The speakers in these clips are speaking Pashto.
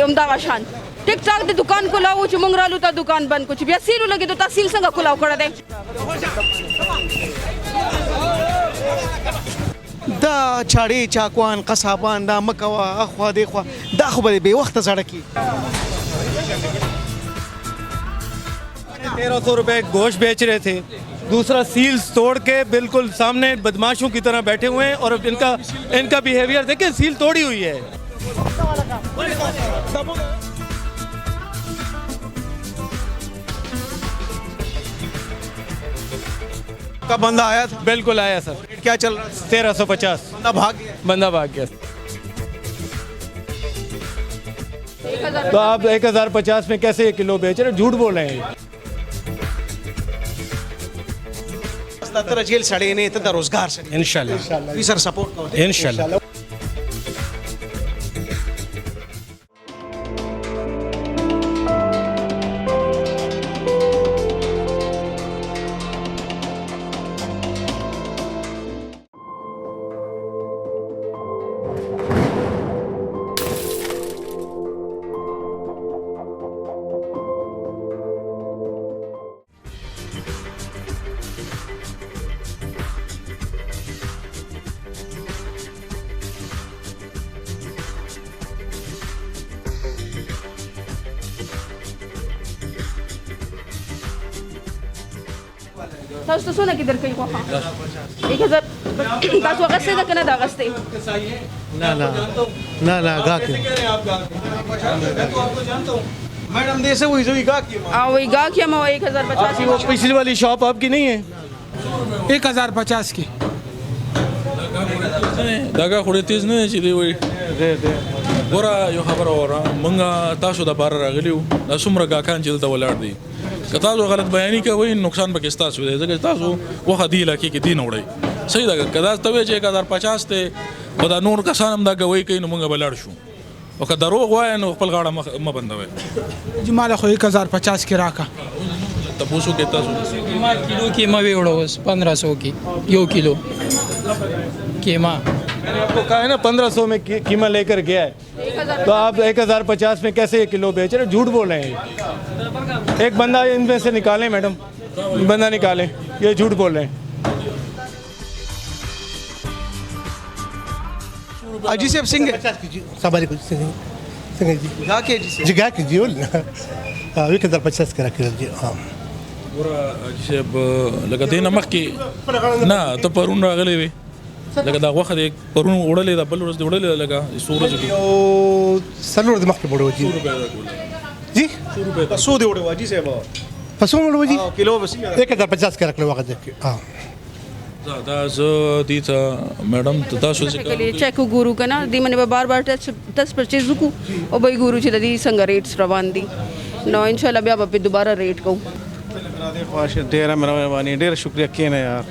همدغه شان ټیک ټاک د دکان کولاو چې موږ رالو ته دکان بند کو چې بیا سیلو لګېدو تا سیل څنګه کولاو کړی دی دا چاړې چاقوان قصابان دا مکوه اخوا دیخوا دا خو به بې وخته زړه کي 1300 रुपए गोश्त बेच रहे थे, दूसरा सील्स तोड़ के बिल्कुल सामने बदमाशों की तरह बैठे हुए हैं और इनका बिहेवियर देखिए, सील तोड़ी हुई है। का बंदा आया था? बिल्कुल आया सर। क्या चल रहा है? 1350। बंदा भाग गया। तो आप 1050 में कैसे ये किलो बेच रहे, झूठ बोल रहे हैं। जेल सड़े ने तो रोजगार से इंशाल्लाह सर सपोर्ट इंशाल्लाह। تاسو څونه کې درکې غوښه 1000 تاسو غسته ده کنه دا غسته ना गाके मैडम दे से वही गाके वही गा के हम 1050 वो पिछली वाली शॉप आपकी नहीं है? 1050 की داګه خوري تیز نه چې دی وي ګوره یو خبره وره مونږه تاسو د بار راغلیو دا څومره ګاکان چې دلته ولاړ دي که تاسو غلط بیانې کوئ نقصان پکې ستاسو دی ځکه تاسو وخت دی علاقې کې دین وړئ صحیح ده که دا ته وایي چې 1050 ته خو دا نور کسان هم دا ګوی کوي نو مونږ به لاړ شو او که دروغ وایه نو خپل غاړه مه بندوئ जी माला खो 1050 की राका تپوسو کې تاسو किलो कीमा भी उड़ा बस 1500 की यो किलो कीमा मैंने आपको कहा है ना 1500 में कीमा लेकर गया है तो आप 1050 में कैसे ये किलो बेच रहे, झूठ बोल रहे हैं। एक बंदा इनमें से निकालें मैडम, बंदा निकालें, ये झूठ बोल रहे हैं। अजी साहब सिंह सवारी कुछ सिंह जी गाके जी गा के जी बोल 1050 करा के जी हां ګوره چې لکه دې نه مخکې نه ته پرون راغلی وې لکه دا غوښه دې پرون وړلې ده بل ورځ دې وړلې ده لکه سورج کې او سلور د مخکې بوړو جی जी 100 दे उड़े अजी साहब پسو بوړو جی किलो बस 1050 करा के वक्त हां دا زه دې ته میډم تاسو څه کلی چیک ګورو کنه دی منه به بار بار ټس پرچیز وکړو او به ګورو چې د دې څنګه ریټس روان دي نو ان شاء الله بیا به دوباره ریټ کوو ډیر مهرباني ډیر شکریا کینه یار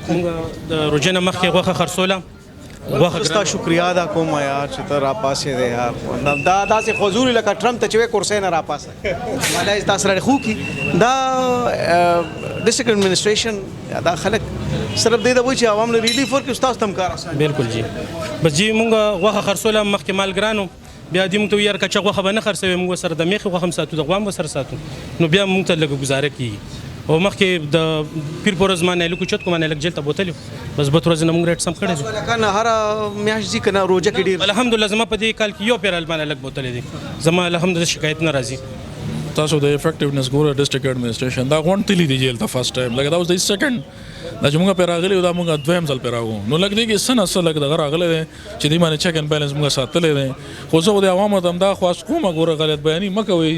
موږ د روزنه مخکې غوښه خرڅوله غوښه شکریا ادا کوم یار چې ته را پاسې دی یار دا داسې حضور لکه ټرمپ ته چې کورسۍ نه را پاسه مالا تاسو سره خو کی دا ډسټریکټ ایڈمنسټریشن دا خلک صرف دې د وای چې عوام له ریلیف ورکړي استاد تم کار بالکل جی بس جی موږ غوښه خرڅوله مخکې مال ګرانو بیا دې موږ ته یار کچا غوښه به نه خرڅوي موږ سره د میخ غوښه هم ساتو د غوام سره ساتو نو بیا موږ ته لږ گزاره کیږي او مخکې د پیر پورز باندې لکه چت کومه لږ جلته بوتلو بس به ورځ نه موږ ریټ سم کړی کنه هر میاش دي کنه روزه کې ډیر الحمدلله زما په دې کال کې یو پیرال باندې لږ بوتلې دي زما الحمدلله شکایت نه راځي تاسو د افیکټیونس ګوره ډسټریکټ ایڈمنسټریشن دا غونډتلی دی جیل ته فرست ټایم لکه دا اوس د سیکنډ دا چې موږ پیراغلی دا موږ دویم ځل پیراغو نو لکه دی کې سنه سره لکه دغه راغلی دی چې دی باندې چیک ان بیلنس موږ ساتلې دی خو زه د عوامو ته دا خواست کوم ګوره غلط بیانې مکوئ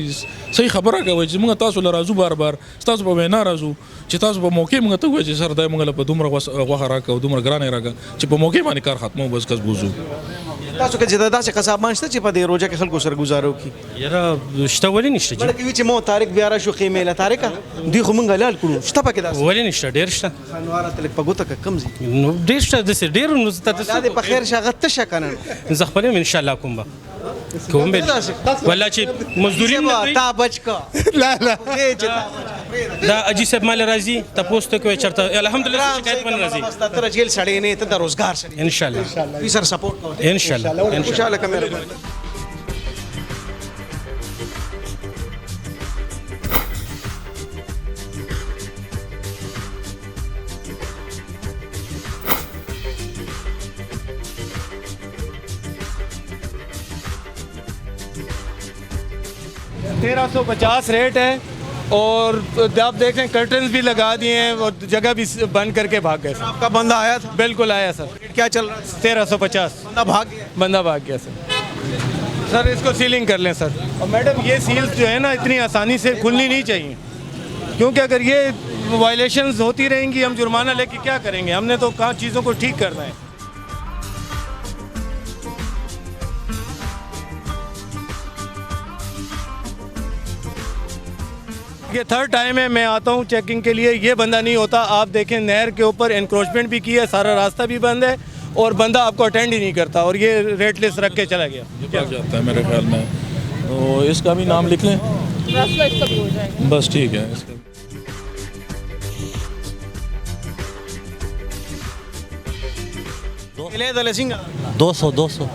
صحیح خبره کوئ چې موږ تاسو له راځو بار بار تاسو په وینا راځو چې تاسو په موقع موږ ته وایي چې سر دای موږ له په دومره غوښه راکړو دومره ګرانې راکړه چې په موقع باندې کار ختمو بس کس بوزو تاسو کې زیاده داسې قصابان شته چې په دې روزه کې خلکو سره گزارو کی یاره شته ولې نشته جی بلکې چې مو تاریخ بیا را شو قیمه له تاریخ دی خو مونږ لال کړو شته پکې داسې ولې نشته ډېر شته خنواره تل په ګوته کم زی نو ډېر شته داسې ډېر نو دا دې په خیر شغت ته کنه زه خپل ان شاء الله کوم کوم به ولا چې مزدوري تا بچ کا لا لا دا اجي صاحب مال راځي تاسو ته کوي چرته الحمدلله شکایت باندې راځي ستر جیل سړی نه ته د روزګار سړی ان شاء الله سر سپورټ ان شاء الله ان شاء الله کمره 1350 रेट है और आप देख रहे हैं कर्टन्स भी लगा दिए हैं और जगह भी बंद करके भाग गए सर। आपका बंदा आया था, बिल्कुल आया सर। रेट क्या चल रहा है? 1350 बंदा भाग गया। बंदा भाग गया सर। सर इसको सीलिंग कर लें सर। और मैडम ये सील्स जो है ना इतनी आसानी से खुलनी नहीं चाहिए, क्योंकि अगर ये वायलेशंस होती रहेंगी हम जुर्माना लेके क्या करेंगे। हमने तो कहा चीज़ों को ठीक करना है। ये थर्ड टाइम है मैं आता हूँ चेकिंग के लिए, ये बंदा नहीं होता। आप देखें नहर के ऊपर इंक्रोचमेंट भी की है, सारा रास्ता भी बंद है और बंदा आपको अटेंड ही नहीं करता और ये रेट लिस्ट रख के चला गया। ये भाग जाता है मेरे ख्याल में। तो इसका भी नाम लिख लें, रास्ता इसका भी हो जाएगा। बस ठीक है। इसका 200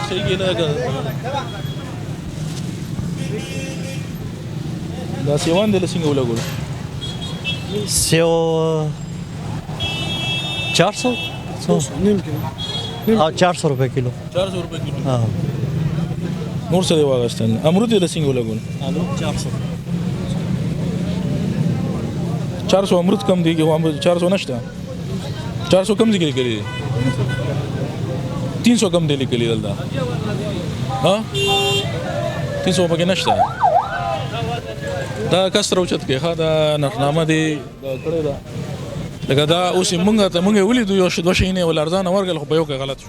सही Siwan de la singa wala gol. Save 400 हाँ 400 रुपए किलो। 400 रुपए किलो। हाँ नूर से देवा गस्तान अमरूद de la singa wala gol. 400 अमरूद कम दी कि वो अमरूद 400 नश्ता 400 कम दी के लिए 300 कम दिली के लिए दलदा हाँ 300 पके नश्ता دا کسر اوچت کې ښه دا نرخنامه دی کړې ده لکه دا اوس مونږ ولیدو یو دوه شیانې ول ارزانه ورکړل خو په یو کې غلط شو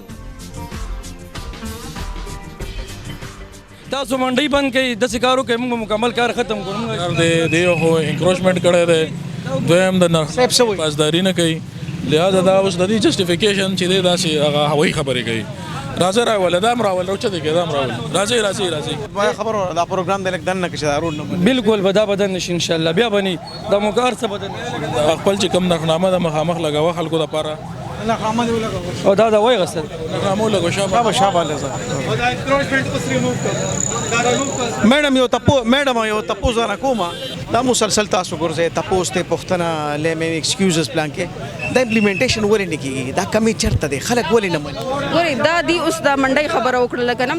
تاسو منډۍ بند کړئ داسې کار وکړئ موږ مکمل کار ختم کړو دی خو انکروچمنټ کړی دی دویم د نرخ پاسداري نه کوي لہذا دا اوس د دې جسټیفیکیشن چې دی داسې هغه هوایي خبرې کوي راځه راول دا امراول روچته کې دا امراول راځي ما خبر دا پروګرام د لک دنه کې شارون بالکل بدا بدن نشي ان شاء الله بیا بني دا مکار څه بدن خپل چې کم نرخنامه د مخامخ لګاوه خلکو د پاره نرخنامه دی ولګاوه او دا وای غسل نرخنامه لګو شابه لزه او دا انکروچمنت اوس ریموو کړه دا ریموو کړه میډم یو تپوس نه کومه دا مسلسل تاسو ګورځي تپوس ته پښتنه لمه ایکسکیوزز پلان کې دا امپلیمنټیشن ولې نه کیږي دا کمی چرته دی خلک ولې نه مني ګوري دا دی اوس دا منډي خبره وکړه کنه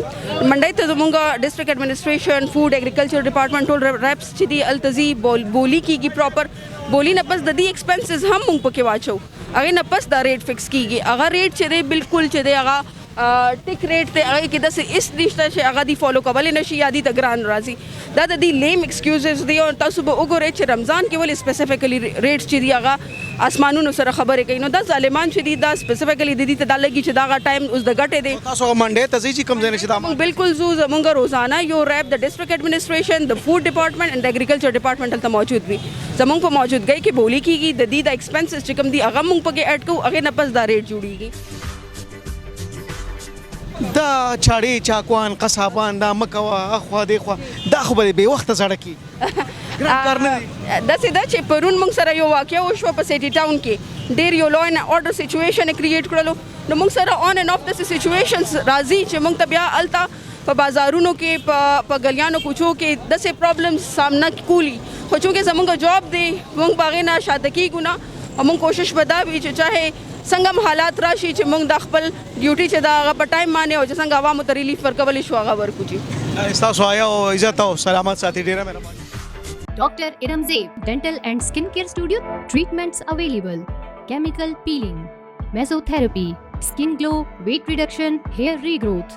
منډي ته زمونږ ډیسټریکټ ایڈمنسټریشن فوډ اګریکلچر ډپارټمنټ ټول ریپس چې دی التزی بولی کیږي پراپر بولی نه پس د دې ایکسپنسز هم مونږ پکې واچو هغه نه پس دا ریټ فکس کیږي هغه ریټ چې دی بالکل چې دی هغه ټیک ریټ ته هغه کې د اس نشته چې هغه دی فالو کول نشي یا دی د ګران راځي دا د دې لیم ایکسکیوزز دی او تاسو به وګورئ چې رمضان کې ول سپیسیفیکلی ریټ چې دی هغه اسمانونو سره خبرې کوي نو دا ظالمان چې دی دا سپیسیفیکلی د دې ته دا لګي چې دا ټایم اوس د ګټې دی تاسو منډه ته چې کم ځای نشي دا بالکل زمونږ روزانه یو ریپ د ډیسټریکټ ایڈمنسټریشن د فوډ ډپارټمنټ اند اګریکلچر ډپارټمنټ ته موجود وي زمونږ په موجودګۍ کې بولی کیږي د دې د ایکسپنسز چې کم دی هغه مونږ پکې اډ کوو هغه نه پس دا ریټ جوړیږي دا چاړي چاکوان قصابان دا مکوا اخوا دی خو دا خو به وخت زړه کی ګرام کار نه دا سیدا چې پرون موږ سره یو واقعیا وشو په سیټي ټاون کې ډیر یو لا اینډ اورډر سچويشن کریټ کړلو نو موږ سره آن اینڈ اف د سچويشنز راځي چې موږ ته بیا التا په بازارونو کې په گلیانو کوچو کې د سه پرابلمز سامنا کولی خو چې زمونږ جاب دی موږ باغې نه شاته کیږو نه او موږ کوشش ودا وی چې چاهه څنګه حالات راشي چې موږ د خپل ډیوټي چې دا هغه په ټایم باندې او چې څنګه عوامو ته ریلیف ورکول شو هغه ورکو چې تاسو آیا او عزت او سلامت ساتي ډیره مهرباني Dr. Iramzeeb Dental and Skin Care Studio treatments available chemical peeling mesotherapy skin glow weight reduction hair regrowth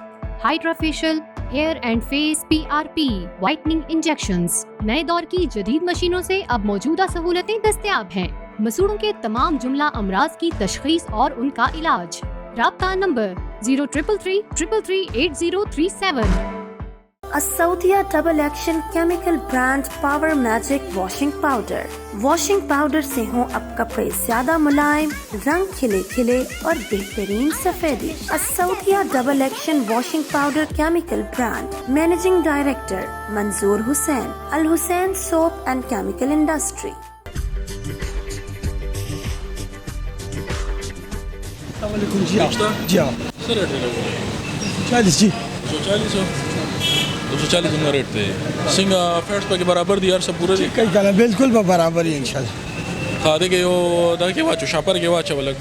hydrofacial hair and face PRP whitening injections नए दौर की जदीद मशीनों से अब मौजूदा सहूलतें दस्तयाब हैं मसूड़ों के तमाम जुमला अमराज की तशखीस और उनका इलाज राब्ता नंबर 0333338037 Asaudia Double Action Chemical Brand Power Magic Washing Powder washing powder से हों अब कपड़े ज्यादा मुलायम रंग खिले खिले और बेहतरीन सफेदी असौदिया double action washing powder chemical brand managing director Manzoor Hussain Al Hussain soap and chemical industry जी हाँ 40 जी 240 का रेट थे सिंगा फैट्स पे के बराबर दी यार सब पूरे दी कई कहना बिल्कुल बराबर ही इंशाल्लाह खादे के वो दा के वाचो शापर के वाचो अलग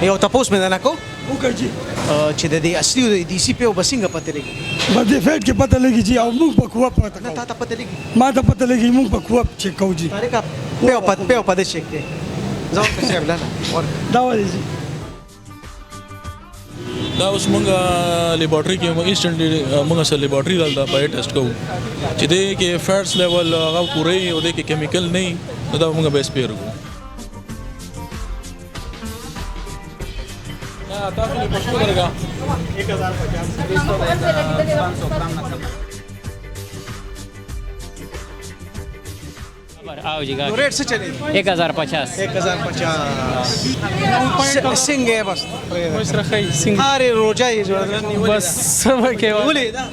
یو تپوس مې نه کو چې د دې اصلي او د دې سی په وبسنګ پته لګي بس دې فیټ کې پته لګي چې او موږ په کوه پته نه تا پته لګي ما ته پته لګي موږ په کوه چیک کوو جی طریقه په پته چیک دی ځو ته څه بلنه دا ولې جی دا اوس مونږ لیبارټري کې مونږ انسټنټلی مونږ سره لیبارټري دلته پای ټیسټ کوو چې دې کې فیټس لیول هغه پوره او دې کې کیمیکل نه نو دا مونږ به سپیر کوو تاسو له پښتو درګه 1050 आओ जी रेट से चले 1050 सिंग है बस بس رخی سنگ अरे रोजा ये जो بس سبا کې ولې دا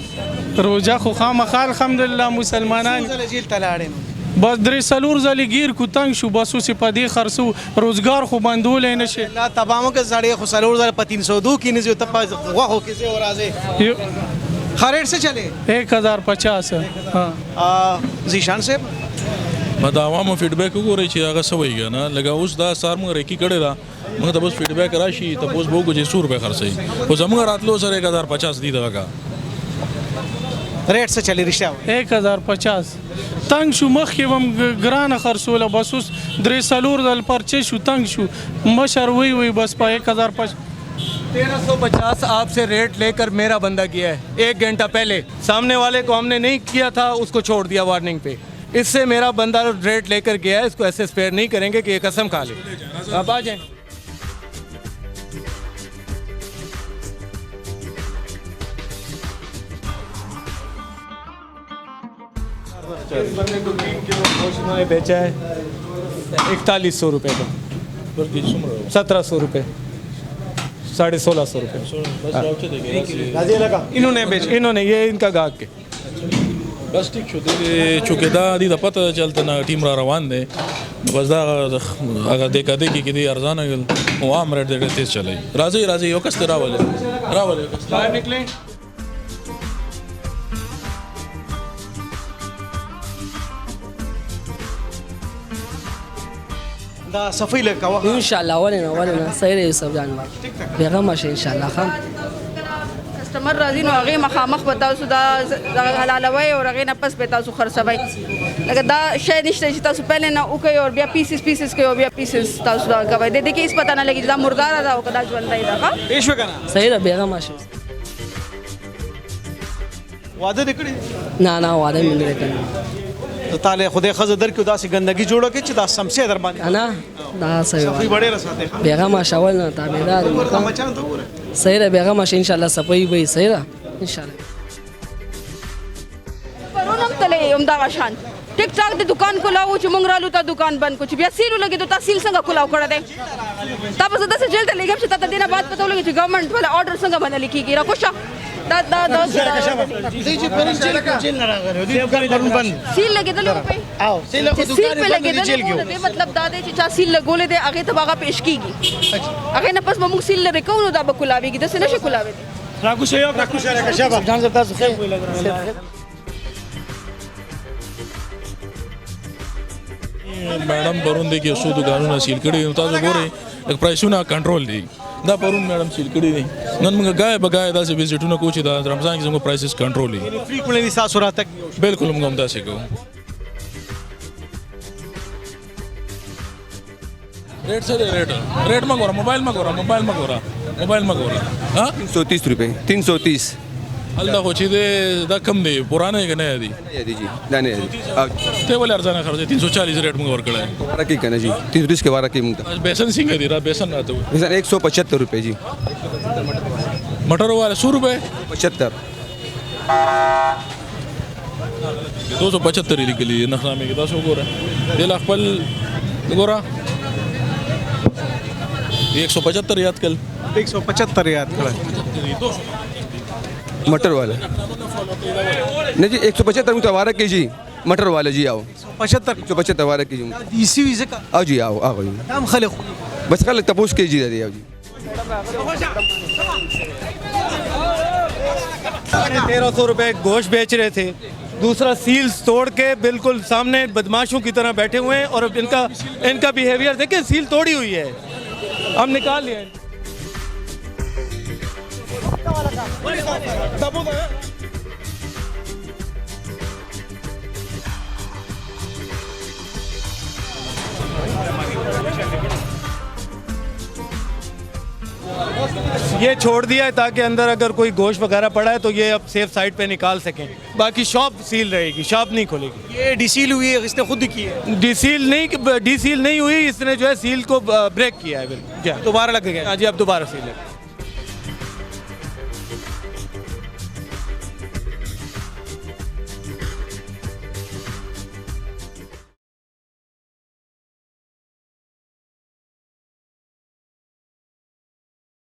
روزه خو خامخا الحمدلله مسلمانان زله جیل تلاړې بس درې سلور ځلې گیر کو تنگ شو بس اوس په دې خرڅو روزګار خو بندول نه شي لا تبامو کې زړې خو سلور زله په 302 کې نه جو ته غوخو کې زه ورازه خریټ سے چلے 1050 ها زیشان سے دا عوامو فیډبیک وګورئ چې هغه څه وایي نه لکه اوس دا سار موږ ریکی کړی دا موږ ته اوس فیډبیک راشي ته اوس به وګورئ 100 روپے خرڅوي خو زموږ راتلو سره 1050 دی دغه ریټ سے چلی رښتیا 1050 تنگ شو مخکې هم ګرانه خرڅوله بس اوس درې سلور ځل پرچې شو تنگ شو مشر وی بس په 1050 1350 आपसे रेट लेकर मेरा बंदा किया है 1 घंटा पहले सामने वाले को हमने नहीं किया था उसको छोड़ दिया वार्निंग पे इससे मेरा बंदा रेट लेकर गया है इसको ऐसे स्पेयर नहीं करेंगे कि ये कसम खा ले आप आ जाएं इस बंदे को 3 किलो गोश्त उन्होंने बेचा है 4100 रुपये का 1700 रुपये 1650 रुपये इन्होंने ये इनका गाहक के بس ټیک شو دې چونکه دا د پته چلته نه ټیم را روان دی بس دا هغه د کده کې دې ارزانه او عام ریټ دې تیز چلای راځي یو کس راولې باہر نکلیں دا صفی لکه واه ان شاء الله ولنا صحیح دی سب جانور پیغام شه ان شاء الله خام کسٹمر راځي نو هغه مخامخ بتاو سو دا حلالوي او هغه نه پس به تاسو خرڅوي لکه دا شی نشته چې تاسو پهله نه وکي او بیا پیسز کوي او بیا پیسز تاسو دا کوي د دې کې هیڅ پته نه لګي دا مردار دا او کدا ژوندۍ دا ها ایش وکنه صحیح دی پیغام شه واده نکړي نه واده مې نه کړی تعالی خدای خزه در کې داسې ګندګي جوړه کې چې دا سمسه در باندې انا دا صحیح صفی بڑے رساته پیغام شاول نه تابعدار مچان ته وره صحیح دی پیغام شه ان شاء الله صفای وي صحیح دی ان شاء الله پرونم تلې هم دا شان ټیک ټاک د دکان کولاو چې مونږ رالو ته دکان بند کو چې بیا سیل لګي ته تحصیل څنګه کولاو کړه دې تاسو د څه جلد لګم چې تاسو دینه بعد پته ولګي چې گورنمنٹ ولا آرډر څنګه باندې لیکيږي راکوشه دا جیل نه راغره دې دکان پرون بند سیل لګیدل په او سیل خو دکان بند دي جیل کې مطلب دا دی چې چا سیل لګولې دی هغه ته باغه پیش کیږي هغه نه پس موږ سیل لري کوو دا به کولاويږي د څه نشي کولاوي راکوشه راکشه جان زه تاسو خیر وی لګ میډم پرون دې کې څو دکانونه سیل کړي تاسو ګورئ یک پرایسونه کنټرول دي دا پرون میډم سیل کړي دي نن موږ غای بغای داسې وزټونه کوو چې دا رمضان کې زموږ پرایسز کنټرول دي فریکوینټلی تاسو راته بالکل موږ هم داسې کوو रेट से रेट में गोरा मोबाइल में गोरा हाँ 330 रुपये 330 अलदा होची दे दा कम दे पुराने के नया दी जी दाने ते बोले अर्जाना खर्च 340 रेट में वर्क है बारह की कहना जी 330 के 12 की मुंगता बेसन सिंह दी रहा बेसन ना तो बेसन 175 रुपये जी मटर वाले 100 रुपये 75 275 लिख लिए नखरा में कितना सो गोरा दे लाख पल गोरा 175 याद कल 175 याद कल मटर वाला नहीं जी 175 मुझे 12 के जी मटर वाले जी आओ 75 175 12 के जी इसी वजह का आओ जी आओ जी हम खले बस खले तपोस के जी दे आओ जी 1300 रुपए गोश्त बेच रहे थे दूसरा सील्स तोड़ के बिल्कुल सामने बदमाशों की तरह बैठे हुए हैं और इनका बिहेवियर देखिए सील तोड़ी हुई है हम निकाल लिए ये छोड़ दिया है ताकि अंदर अगर कोई गोश्त वगैरह पड़ा है तो ये अब सेफ साइड पे निकाल सकें। बाकी शॉप सील रहेगी, शॉप नहीं खुलेगी। ये डीसील हुई है, इसने खुद ही की है। डीसील नहीं हुई, इसने जो है सील को ब्रेक किया है। बिल्कुल दोबारा लग गया। हाँ जी, अब दोबारा सील है।